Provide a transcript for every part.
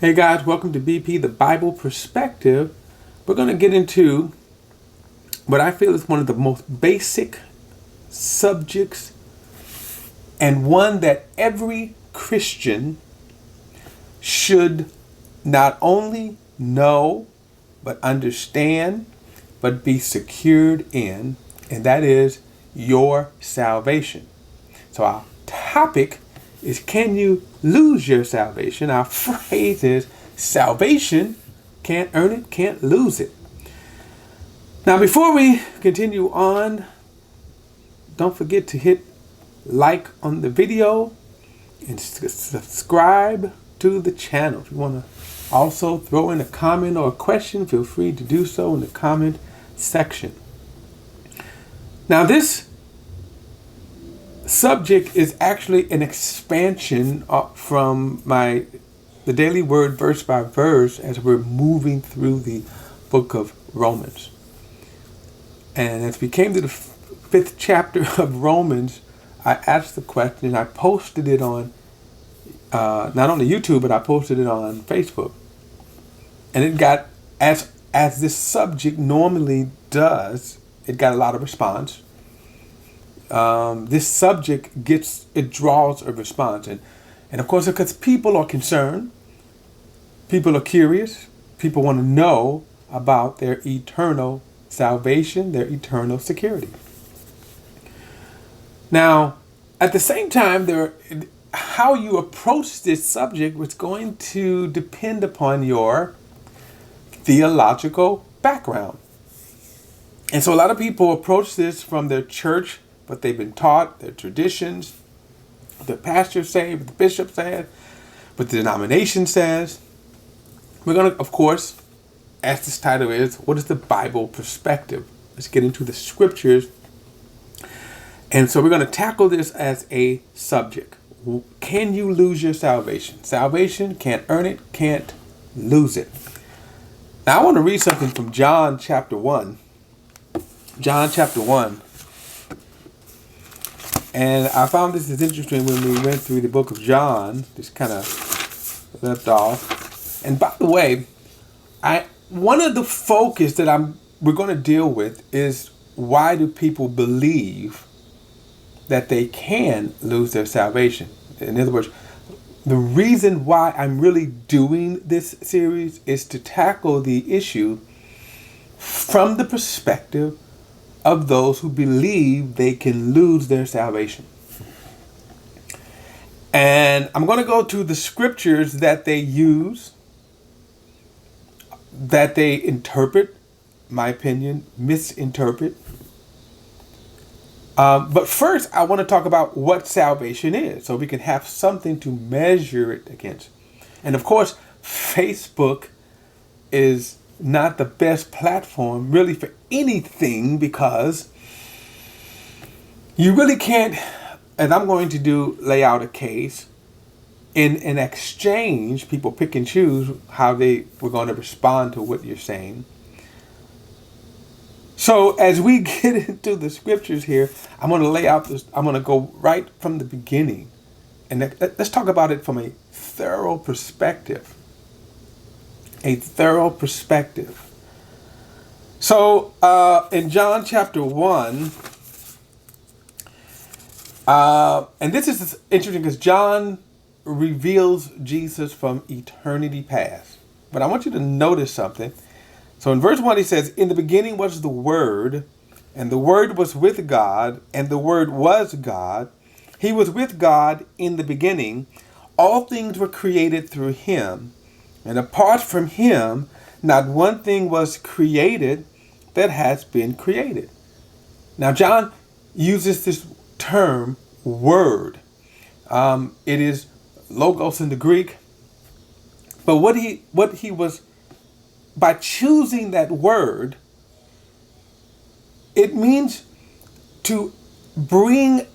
Hey guys, welcome to BP, the Bible Perspective. We're going to get into what I feel is one of the most basic subjects and one that every Christian should not only know, but understand, but be secured in, and that is your salvation. So our topic is, can you lose your salvation? Our phrase is, salvation, can't earn it, can't lose it. Now before we continue on, don't forget to hit like on the video and subscribe to the channel. If you want to also throw in a comment or a question, feel free to do so in the comment section. Now this subject is actually an expansion from the daily word verse by verse as we're moving through the book of Romans. And as we came to the fifth chapter of Romans, I asked the question and I posted it on not only YouTube, but I posted it on Facebook. And it got, as this subject normally does, it got a lot of response. This subject draws a response. And of course, because people are concerned, people are curious, people want to know about their eternal salvation, their eternal security. Now, at the same time, how you approach this subject was going to depend upon your theological background. And so a lot of people approach this from their church, what they've been taught, their traditions, what the pastor say, what the bishop said, what the denomination says. We're going to, of course, as this title is, what is the Bible perspective? Let's get into the scriptures. And so we're going to tackle this as a subject. Can you lose your salvation? Salvation, can't earn it, can't lose it. Now I want to read something from John chapter 1. John chapter 1. And I found this is interesting when we went through the book of John. Just kind of left off. And by the way, one of the focus that we're going to deal with is, why do people believe that they can lose their salvation? In other words, the reason why I'm really doing this series is to tackle the issue from the perspective of those who believe they can lose their salvation. And I'm going to go to the scriptures that they use, that they interpret, my opinion, misinterpret. But first, I want to talk about what salvation is, so we can have something to measure it against. And of course, Facebook is not the best platform really for anything, because you really can't, and I'm going to lay out a case. In an exchange, people pick and choose how they were going to respond to what you're saying. So as we get into the scriptures here, I'm going to lay out this. I'm going to go right from the beginning, and let's talk about it from a thorough perspective. A thorough perspective. So in John chapter 1, and this is interesting because John reveals Jesus from eternity past. But I want you to notice something. So in verse 1 he says, "In the beginning was the Word, and the Word was with God, and the Word was God. He was with God in the beginning. All things were created through him, and apart from him, not one thing was created that has been created." Now John uses this term, word. It is logos in the Greek. But what he was, by choosing that word, it means to bring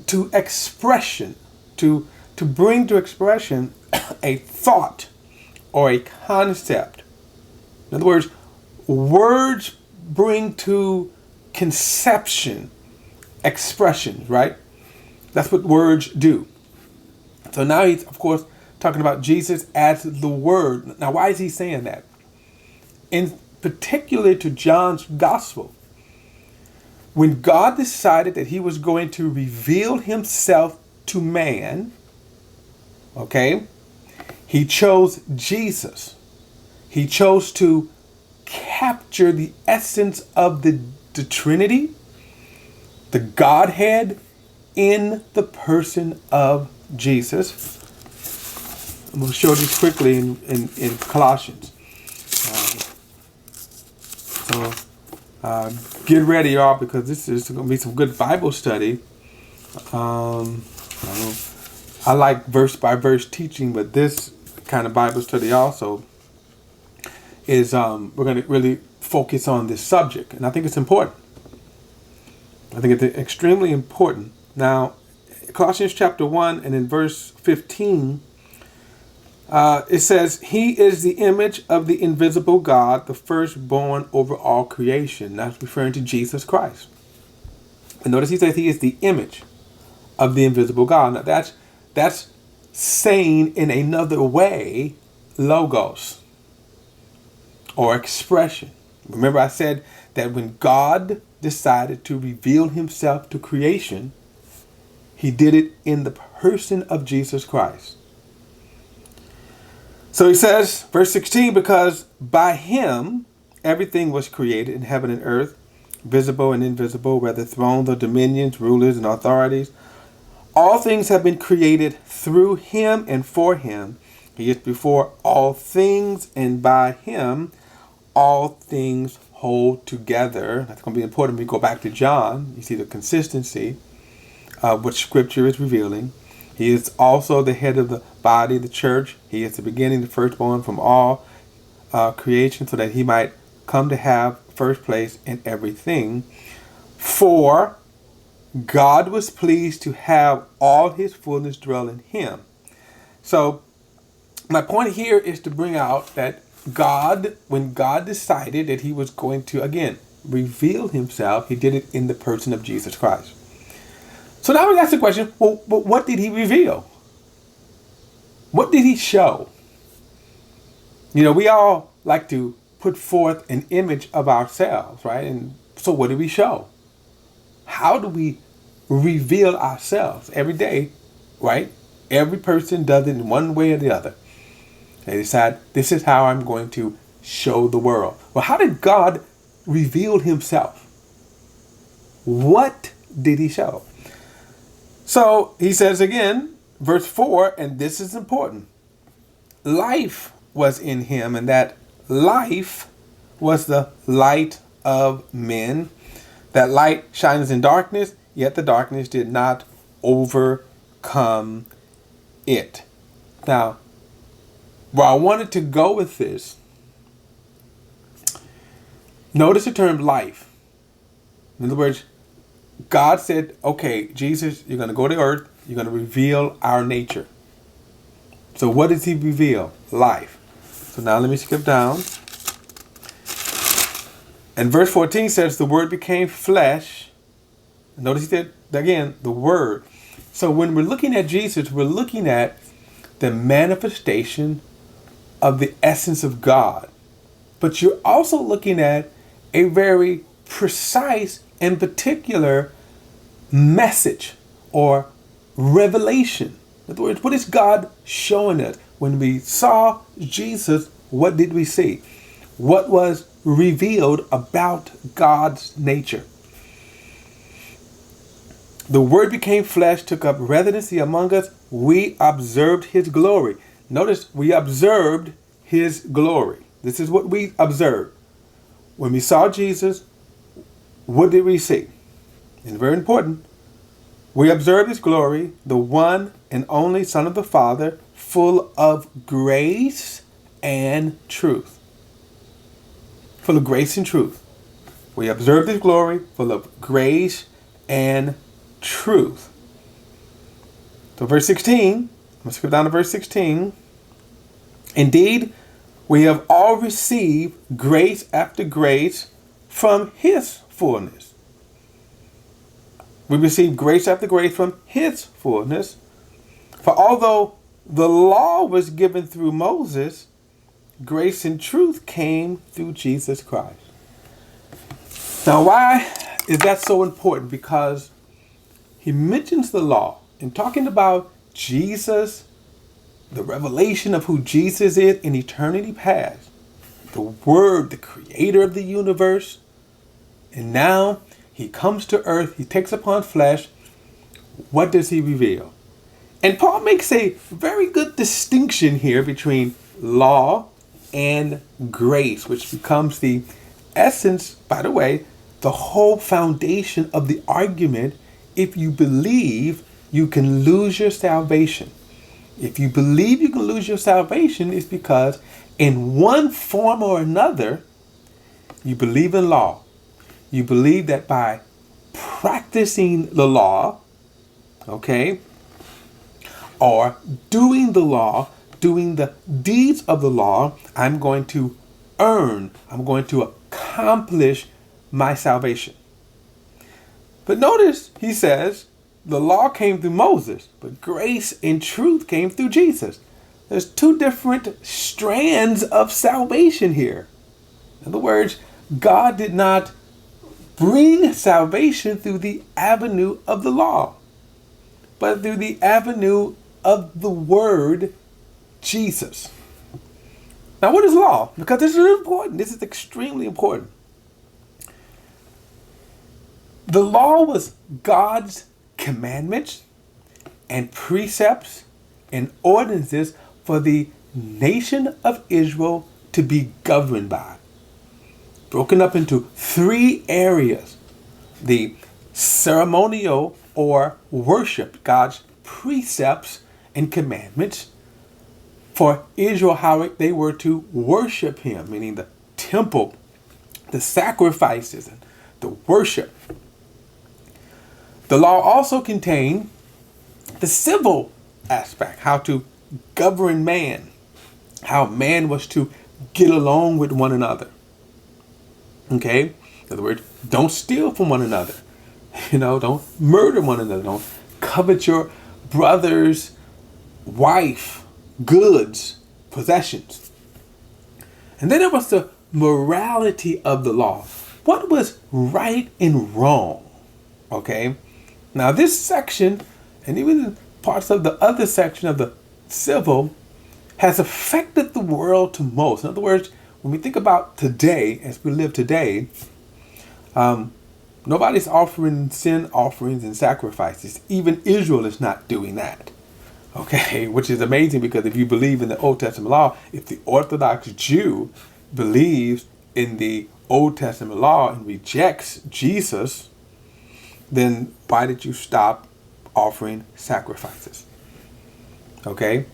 to expression, to bring to expression a thought or a concept. In other words, words bring to conception expressions, right? That's what words do. So now he's, of course, talking about Jesus as the Word. Now, why is he saying that? In particular to John's Gospel, when God decided that he was going to reveal himself to man, okay, he chose Jesus. He chose to capture the essence of the Trinity, the Godhead, in the person of Jesus. I'm going to show this quickly in Colossians. Get ready, y'all, because this is going to be some good Bible study. I like verse by verse teaching, but this kind of Bible study also is we're going to really focus on this subject, and I think it's important. I think it's extremely important. Now, Colossians chapter 1 and in verse 15, it says, he is the image of the invisible God, the firstborn over all creation. That's referring to Jesus Christ. And notice he says he is the image of the invisible God. Now that's saying in another way, logos or expression. Remember I said that when God decided to reveal himself to creation, he did it in the person of Jesus Christ. So he says, verse 16, because by him everything was created in heaven and earth, visible and invisible, whether thrones or dominions, rulers and authorities. All things have been created through him and for him. He is before all things, and by him all things hold together. That's going to be important when we go back to John. You see the consistency of what Scripture is revealing. He is also the head of the body, the church. He is the beginning, the firstborn from all creation, so that he might come to have first place in everything. For God was pleased to have all his fullness dwell in him. So my point here is to bring out that God, when God decided that he was going to, again, reveal himself, he did it in the person of Jesus Christ. So now we ask the question, well, what did he reveal? What did he show? You know, we all like to put forth an image of ourselves, right? And so what do we show? How do we reveal ourselves every day, right? Every person does it in one way or the other. They decide, this is how I'm going to show the world. Well, how did God reveal himself? What did he show? So he says again, verse 4, and this is important. Life was in him, and that life was the light of men. That light shines in darkness, yet the darkness did not overcome it. Now, where I wanted to go with this, notice the term life. In other words, God said, okay, Jesus, you're going to go to earth. You're going to reveal our nature. So what does he reveal? Life. So now let me skip down. And verse 14 says, the word became flesh. Notice he said, again, the word. So when we're looking at Jesus, we're looking at the manifestation of the essence of God. But you're also looking at a very precise and particular message or revelation. In other words, what is God showing us? When we saw Jesus, what did we see? What was revealed about God's nature? The word became flesh, took up residency among us. We observed his glory. Notice, we observed his glory. This is what we observed. When we saw Jesus, what did we see? And very important, we observed his glory, the one and only Son of the Father, full of grace and truth. Full of grace and truth. We observed his glory, full of grace and truth. So verse 16, let's skip down to verse 16. Indeed, we have all received grace after grace from his fullness. We receive grace after grace from his fullness. For although the law was given through Moses, grace and truth came through Jesus Christ. Now, why is that so important? Because he mentions the law in talking about Jesus, the revelation of who Jesus is in eternity past, the Word, the creator of the universe. And now he comes to earth, he takes upon flesh. What does he reveal? And Paul makes a very good distinction here between law and grace, which becomes the essence, by the way, the whole foundation of the argument. If you believe you can lose your salvation, if you believe you can lose your salvation, it's because in one form or another, you believe in law. You believe that by practicing the law, okay, or doing the law, doing the deeds of the law, I'm going to accomplish my salvation. But notice he says the law came through Moses, but grace and truth came through Jesus. There's two different strands of salvation here. In other words, God did not bring salvation through the avenue of the law, but through the avenue of the Word, Jesus. Now, what is law? Because this is important. This is extremely important. The law was God's commandments and precepts and ordinances for the nation of Israel to be governed by. Broken up into three areas: the ceremonial or worship, God's precepts and commandments for Israel, how they were to worship him, meaning the temple, the sacrifices, and the worship. The law also contained the civil aspect, how to govern man, how man was to get along with one another. Okay? In other words, don't steal from one another. Don't murder one another. Don't covet your brother's wife, goods, possessions. And then there was the morality of the law. What was right and wrong? Okay? Now this section, and even parts of the other section of the civil, has affected the world to most. In other words, when we think about today, as we live today, nobody's offering sin offerings and sacrifices. Even Israel is not doing that. Okay, which is amazing, because if you believe in the Old Testament law, if the Orthodox Jew believes in the Old Testament law and rejects Jesus, then why did you stop offering sacrifices? Okay?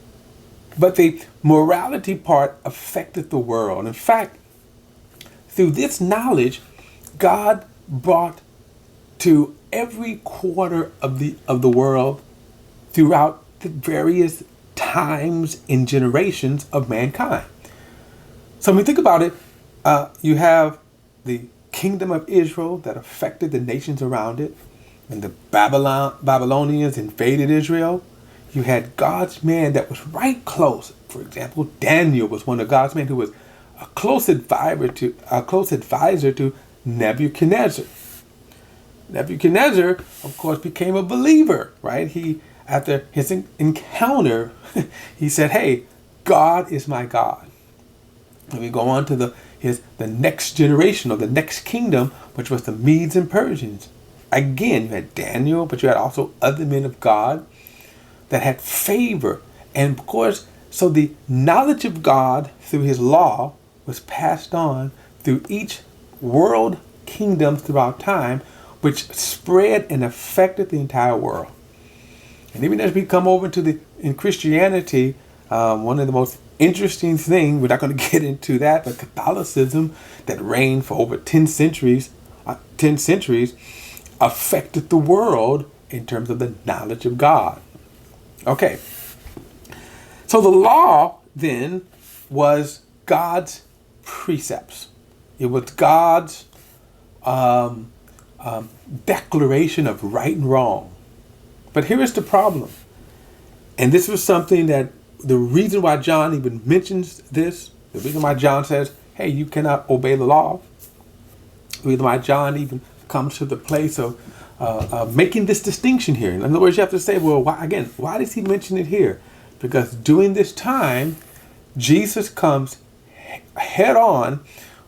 But the morality part affected the world. In fact, through this knowledge, God brought to every quarter of the world throughout the various times and generations of mankind. So when we think about it, you have the kingdom of Israel that affected the nations around it. When the Babylonians invaded Israel, you had God's man that was right close. For example, Daniel was one of God's men who was a close advisor to Nebuchadnezzar. Nebuchadnezzar, of course, became a believer, right? After his encounter, he said, "Hey, God is my God." And we go on to the next generation, or the next kingdom, which was the Medes and Persians. Again, you had Daniel, but you had also other men of God that had favor. And of course, so the knowledge of God through his law was passed on through each world kingdom throughout time, which spread and affected the entire world. And even as we come over in Christianity, one of the most interesting things, we're not going to get into that, but Catholicism that reigned for over 10 centuries affected the world in terms of the knowledge of God. Okay. So the law then was God's precepts. It was God's declaration of right and wrong. But here is the problem. And this was something that the reason why John even mentions this, the reason why John says, hey, you cannot obey the law, the reason why John even comes to the place of making this distinction here. In other words, you have to say, well, why does he mention it here? Because during this time, Jesus comes head on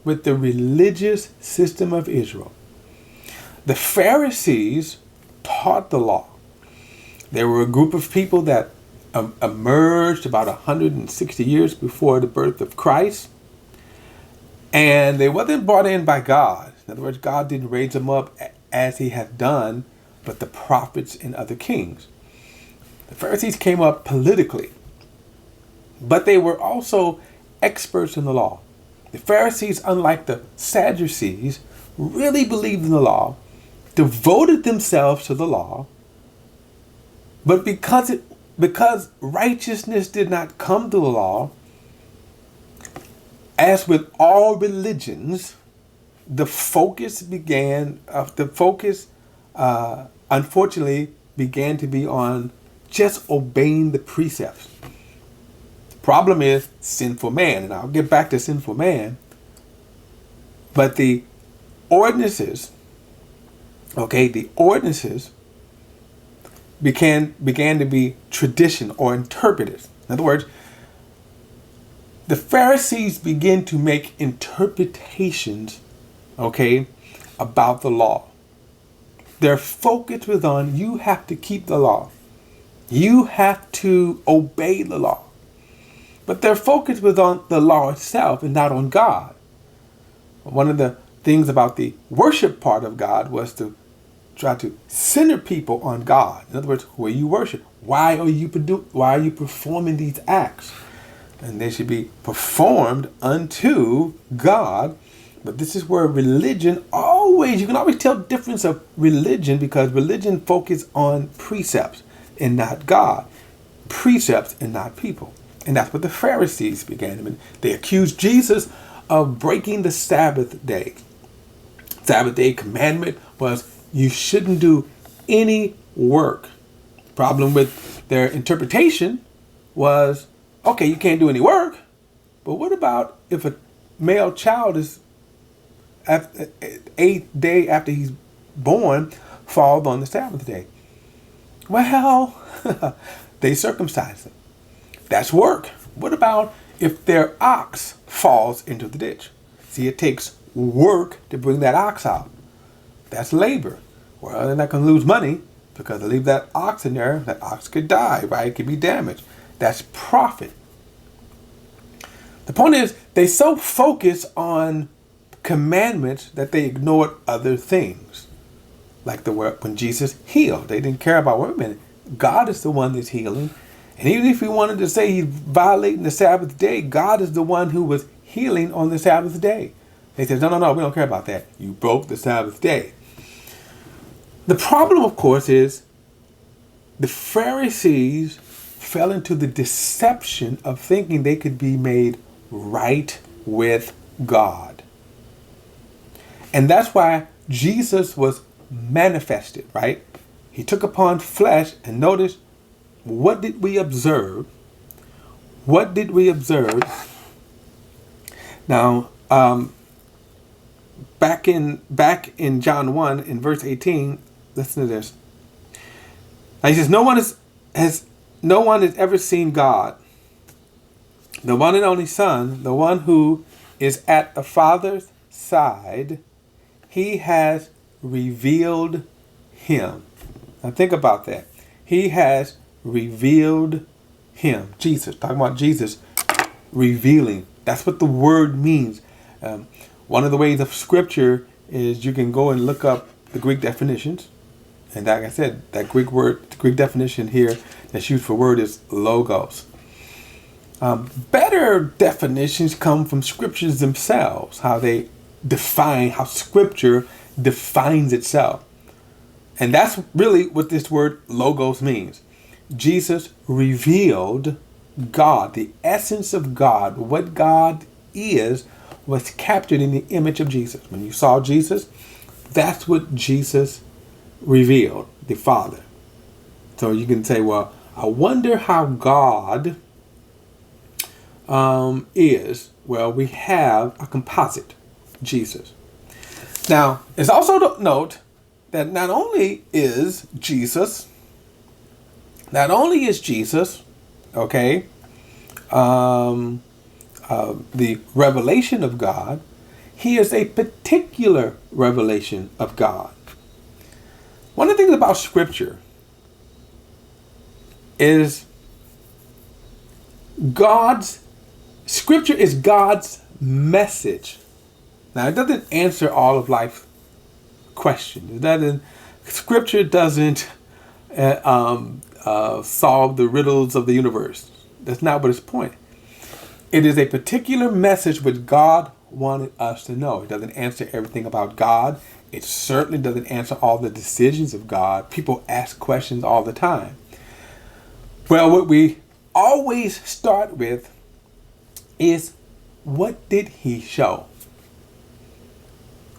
with the religious system of Israel. The Pharisees taught the law. They were a group of people that emerged about 160 years before the birth of Christ. And they wasn't brought in by God. In other words, God didn't raise them up as he had done, but the prophets and other kings. The Pharisees came up politically, but they were also experts in the law. The Pharisees, unlike the Sadducees, really believed in the law, devoted themselves to the law, but because righteousness did not come to the law, as with all religions, the focus unfortunately began to be on just obeying the precepts. The problem is sinful man, and I'll get back to sinful man. But the ordinances began to be tradition or interpreted. In other words, the Pharisees began to make interpretations, about the law. Their focus was on, you have to keep the law. You have to obey the law. But their focus was on the law itself and not on God. One of the things about the worship part of God was to try to center people on God. In other words, who are you worship? Why are you performing these acts? And they should be performed unto God. But this is where religion you can always tell the difference of religion, because religion focuses on precepts and not God. Precepts and not people. And that's what the Pharisees began. I mean, they accused Jesus of breaking the Sabbath day. Sabbath day commandment was you shouldn't do any work. The problem with their interpretation was, okay, you can't do any work, but what about if a male child is eighth day after he's born falls on the Sabbath day? Well, they circumcise him. That's work. What about if their ox falls into the ditch? See, it takes work to bring that ox out. That's labor. Well, they're not going to lose money because they leave that ox in there. That ox could die, right? It could be damaged. That's profit. The point is, they so focus on commandments that they ignored other things. Like when Jesus healed, they didn't care about, wait a minute, God is the one that's healing. And even if we wanted to say he's violating the Sabbath day, God is the one who was healing on the Sabbath day. They said, no, we don't care about that. You broke the Sabbath day. The problem, of course, is the Pharisees fell into the deception of thinking they could be made right with God. And that's why Jesus was manifested, right? He took upon flesh, and notice, what did we observe? What did we observe? Now, back in John 1, in verse 18, listen to this. Now he says, no one has ever seen God. The one and only Son, the one who is at the Father's side, he has revealed him. Now think about that. He has revealed him. Jesus, talking about Jesus revealing. That's what the word means. One of the ways of scripture is you can go and look up the Greek definitions. And like I said, that Greek word, the Greek definition here that's used for word is logos. Better definitions come from scriptures themselves, how they define, how scripture defines itself. And that's really what this word logos means. Jesus revealed God, the essence of God, what God is, was captured in the image of Jesus. When you saw Jesus, that's what Jesus revealed, the Father. So you can say, well, I wonder how God is, well, we have a composite, Jesus. Now, it's also to note that not only is Jesus, okay, the revelation of God, he is a particular revelation of God. One of the things about Scripture is Scripture is God's message. Now, it doesn't answer all of life's questions. Scripture doesn't solve the riddles of the universe. That's not what its point. It is a particular message which God wanted us to know. It doesn't answer everything about God. It certainly doesn't answer all the decisions of God. People ask questions all the time. Well, what we always start with is, what did he show?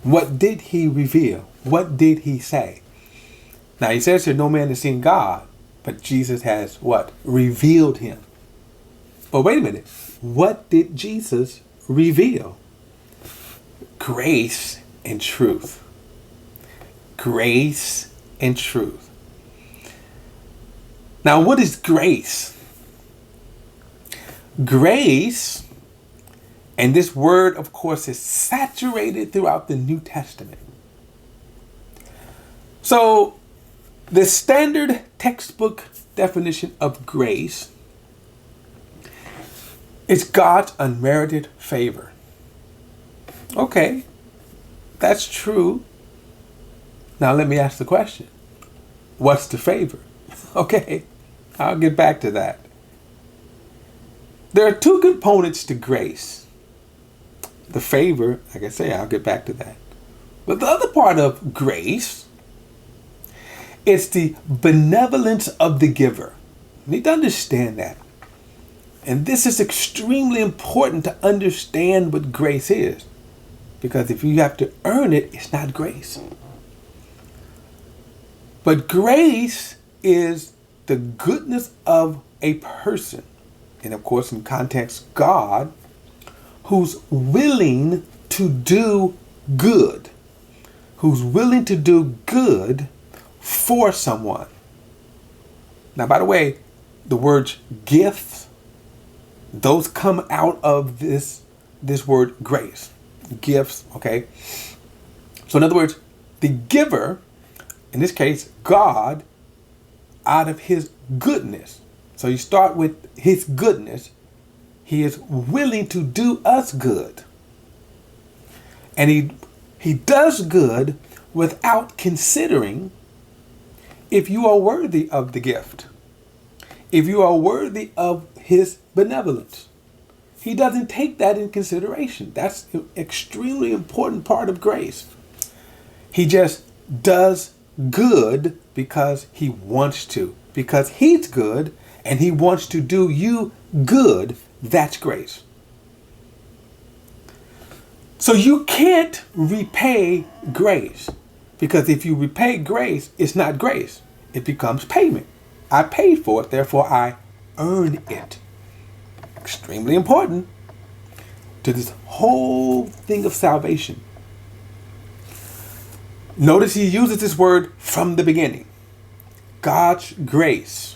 What did he reveal? What did he say? Now, he says here, no man has seen God, but Jesus has what? Revealed him. But wait a minute. What did Jesus reveal? Grace and truth. Grace and truth. Now, what is grace? Grace, and this word, of course, is saturated throughout the New Testament. So, the standard textbook definition of grace is God's unmerited favor. Okay, that's true. Now let me ask the question. What's the favor? Okay, I'll get back to that. There are two components to grace. The favor, like I say, I'll get back to that. But the other part of grace, it's the benevolence of the giver. You need to understand that. And this is extremely important to understand what grace is. Because if you have to earn it, it's not grace. But grace is the goodness of a person. And of course, in context, God, who's willing to do good. Who's willing to do good for someone. Now, by the way, the words gifts, those come out of this word grace. Gifts, okay? So in other words, the giver, in this case, God, out of his goodness. So you start with his goodness. He is willing to do us good. And he does good without considering if you are worthy of the gift. If you are worthy of his benevolence. He doesn't take that in consideration. That's an extremely important part of grace. He just does good because he wants to. Because he's good and he wants to do you good. That's grace. So you can't repay grace. Because if you repay grace, it's not grace. It becomes payment. I paid for it, therefore I earn it. Extremely important to this whole thing of salvation. Notice he uses this word from the beginning. God's grace.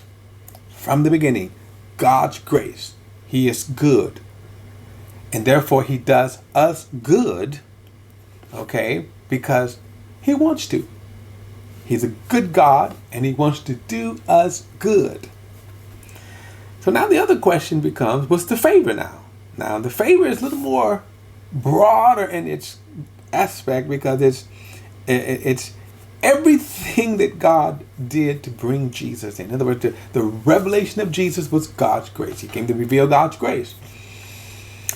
From the beginning. God's grace. He is good. And therefore he does us good. Okay? Because he wants to. He's a good God and he wants to do us good. So now the other question becomes, what's the favor now? Now the favor is a little more broader in its aspect because it's everything that God did to bring Jesus in. In other words, the revelation of Jesus was God's grace. He came to reveal God's grace.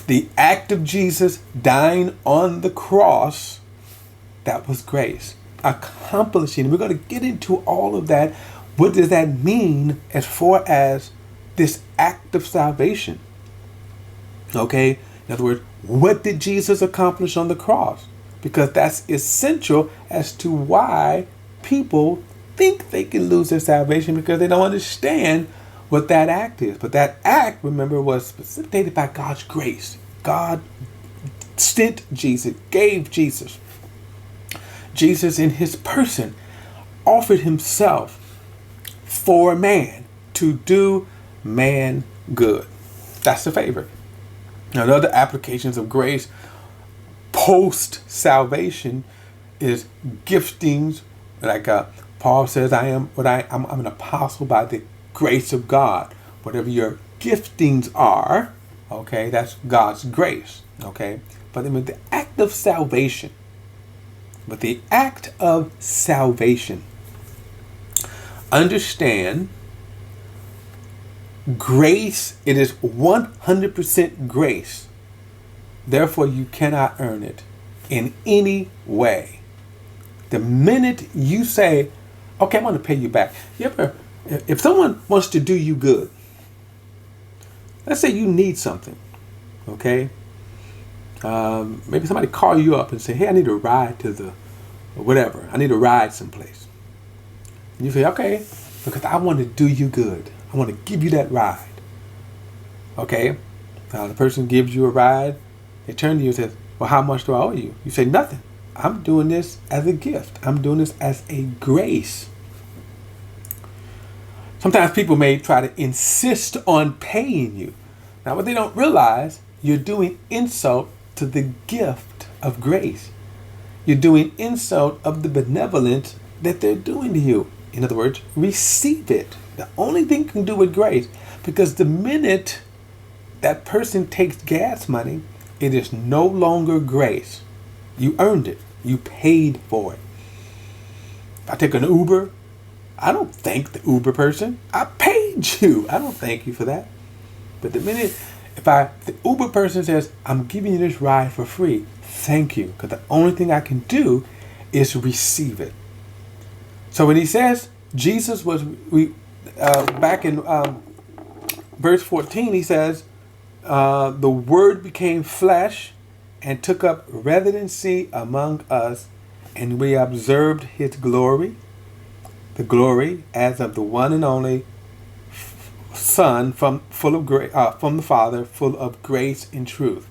The act of Jesus dying on the cross, that was grace. Accomplishing. We're going to get into all of that. What does that mean as far as this act of salvation? Okay, in other words, what did Jesus accomplish on the cross? Because that's essential as to why people think they can lose their salvation, because they don't understand what that act is. But that act, remember, was precipitated by God's grace. God sent Jesus, gave Jesus. Jesus in his person offered himself for man to do man good. That's the favor. Now, the other applications of grace post salvation is giftings, like Paul says, I'm an apostle by the grace of God. Whatever your giftings are, okay, that's God's grace, okay. But I mean, the act of salvation. Understand, grace, it is 100% grace. Therefore, you cannot earn it in any way. The minute you say, okay, I'm going to pay you back. If someone wants to do you good, let's say you need something, okay? Maybe somebody call you up and say, hey, I need a ride to the, or whatever. I need a ride someplace. And you say, okay, because I want to do you good. I want to give you that ride. Okay? The person gives you a ride. They turn to you and says, well, how much do I owe you? You say, nothing. I'm doing this as a gift. I'm doing this as a grace. Sometimes people may try to insist on paying you. Now, what they don't realize, you're doing insult to the gift of grace. You're doing insult of the benevolence that they're doing to you. In other words, receive it. The only thing you can do with grace, because the minute that person takes gas money, it is no longer grace. You earned it. You paid for it. If I take an Uber, I don't thank the Uber person. I paid you. I don't thank you for that. But the minute the Uber person says, I'm giving you this ride for free, thank you. Because the only thing I can do is receive it. So when he says Jesus was, back in verse 14, he says, the word became flesh and took up residency among us, and we observed his glory, the glory as of the one and only Son from the Father, full of grace and truth.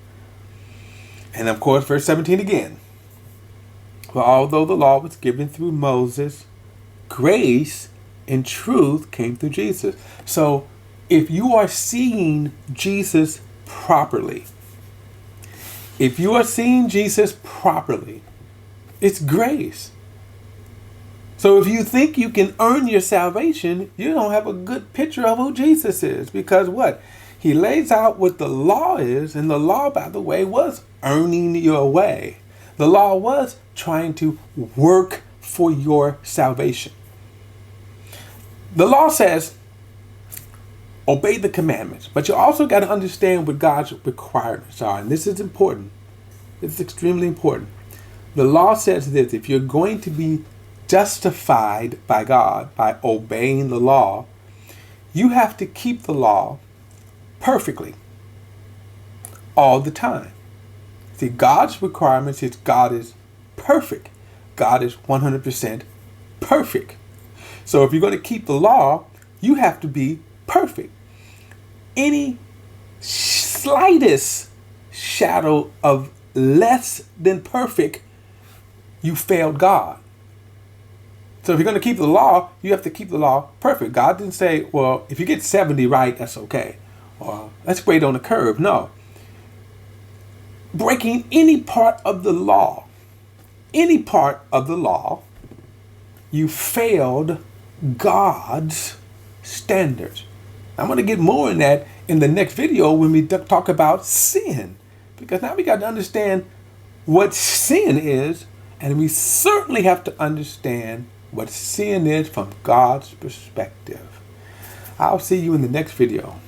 And of course, verse 17 again. For although the law was given through Moses, grace and truth came through Jesus. So if you are seeing Jesus properly, it's grace. So if you think you can earn your salvation, you don't have a good picture of who Jesus is. Because what? He lays out what the law is. And the law, by the way, was earning your way. The law was trying to work for your salvation. The law says, obey the commandments. But you also got to understand what God's requirements are. And this is important. It's extremely important. The law says this: if you're going to be justified by God by obeying the law, you have to keep the law perfectly all the time. See, God's requirements is God is perfect. God is 100% perfect. So if you're going to keep the law, you have to be perfect. Any slightest shadow of less than perfect, you failed God. So if you're going to keep the law, you have to keep the law perfect. God didn't say, well, if you get 70 right, that's okay. Or let's grade on the curve. No. Breaking any part of the law, you failed God's standards. I'm going to get more in that in the next video when we talk about sin. Because now we got to understand what sin is, and we certainly have to understand what sin is from God's perspective. I'll see you in the next video.